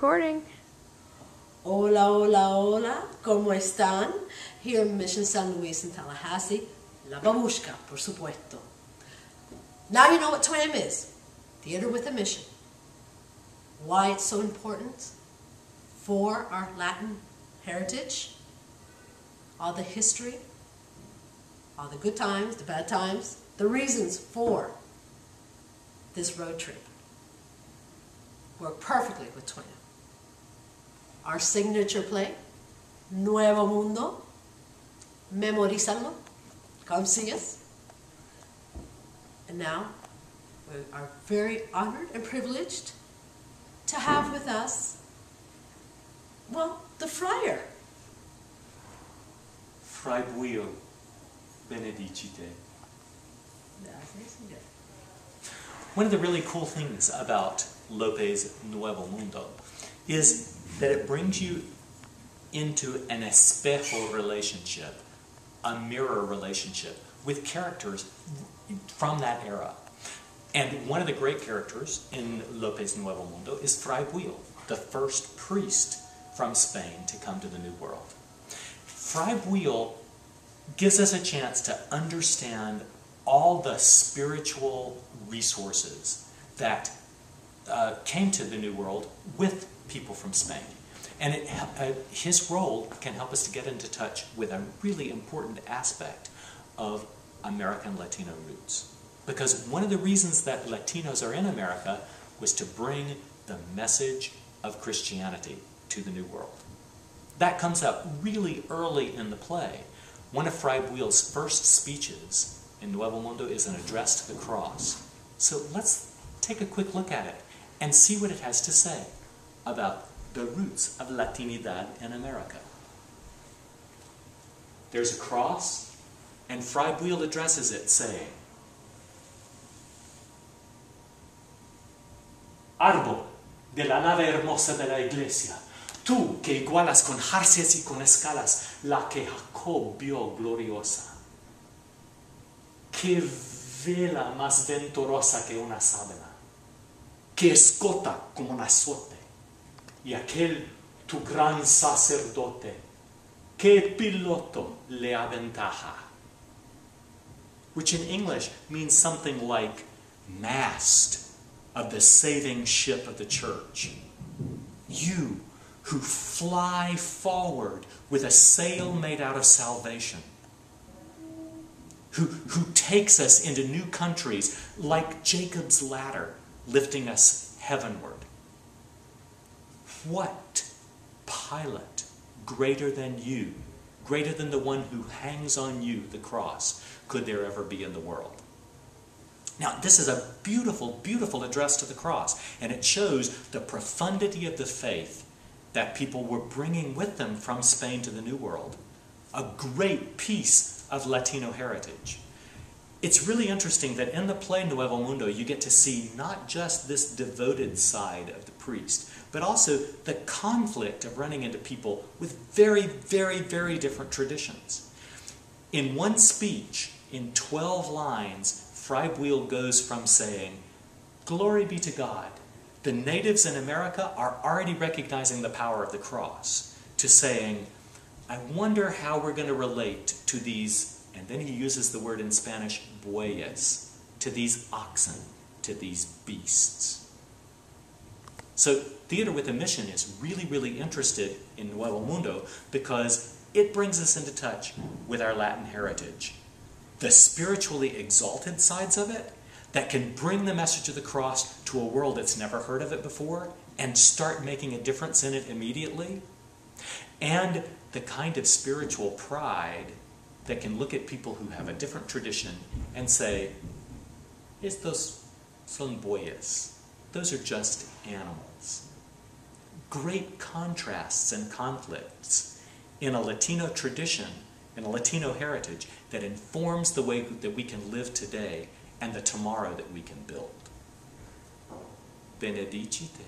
Recording. Hola, hola, hola, ¿cómo están? Here in Mission San Luis in Tallahassee, La Babushka, por supuesto. Now you know what TWAM is, Theater with a Mission. Why it's so important for our Latin heritage, all the history, all the good times, the bad times, the reasons for this road trip work perfectly with TWAM. Our signature play, Nuevo Mundo, memorízalo, come see us. And now, we are very honored and privileged to have with us, well, the friar. Fray Buio, benedicite. One of the really cool things about Lope's Nuevo Mundo is that it brings you into an espejo relationship, a mirror relationship, with characters from that era. And one of the great characters in Lope's Nuevo Mundo is Fray Buio, the first priest from Spain to come to the New World. Fray Buio gives us a chance to understand all the spiritual resources that came to the New World with people from Spain. And his role can help us to get into touch with a really important aspect of American Latino roots. Because one of the reasons that Latinos are in America was to bring the message of Christianity to the New World. That comes up really early in the play. One of Fray Buio's first speeches in Nuevo Mundo is an address to the cross. So let's take a quick look at it and see what it has to say about the roots of Latinidad in America. There's a cross, and Fray Buio addresses it, saying, Árbol de la nave hermosa de la iglesia, tú que igualas con jarcias y con escalas la que Jacob vio gloriosa. Qué vela más venturosa que una sábana, que escota como un azote, y aquel tu gran sacerdote, que piloto le aventaja. Which in English means something like mast of the saving ship of the church. You who fly forward with a sail made out of salvation. Who takes us into new countries like Jacob's ladder, lifting us heavenward. What pilot greater than you, greater than the one who hangs on you, the cross, could there ever be in the world? Now, this is a beautiful, beautiful address to the cross, and it shows the profundity of the faith that people were bringing with them from Spain to the New World. A great piece of Latino heritage. It's really interesting that in the play Nuevo Mundo, you get to see not just this devoted side of the priest, but also the conflict of running into people with very, very, very different traditions. In one speech, in 12 lines, Fray Buio goes from saying, "Glory be to God, the natives in America are already recognizing the power of the cross," to saying, "I wonder how we're going to relate to these," and then he uses the word in Spanish, bueyes, to these oxen, to these beasts. So Theater with a Mission is really, really interested in Nuevo Mundo because it brings us into touch with our Latin heritage. The spiritually exalted sides of it that can bring the message of the cross to a world that's never heard of it before and start making a difference in it immediately. And the kind of spiritual pride that can look at people who have a different tradition and say, estos son bueyes. Those are just animals. Great contrasts and conflicts in a Latino tradition, in a Latino heritage that informs the way that we can live today and the tomorrow that we can build. Benedicite.